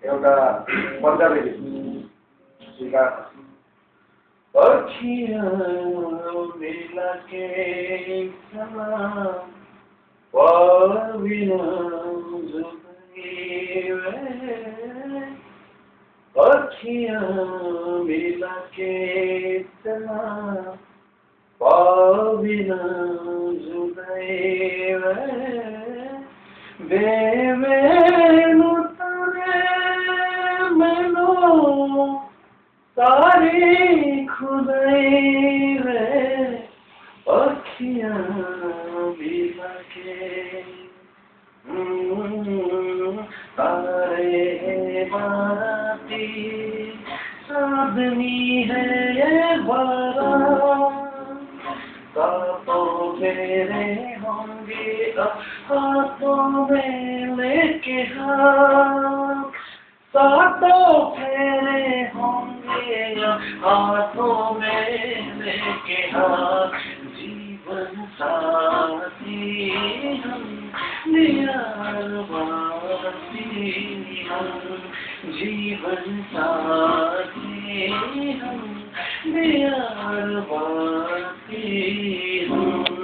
एउटा पन्जाबी गीत अखियाँ मिला के सलाम पाविना जुदाई में अखियाँ मिला के सलाम पाविना जुदाई में बेमेनू तने मैनू सारी खुदाई में अखियाँ मिला के तारे बाती साधनी है ये बारात कांटों मेरे होंगे हाथों में लेके हाथ सातों फेरे होंगे हाथों में लेके हाथ जीवन साथी हम नियार बाती हम जीवन साथी हम नियार बाती हम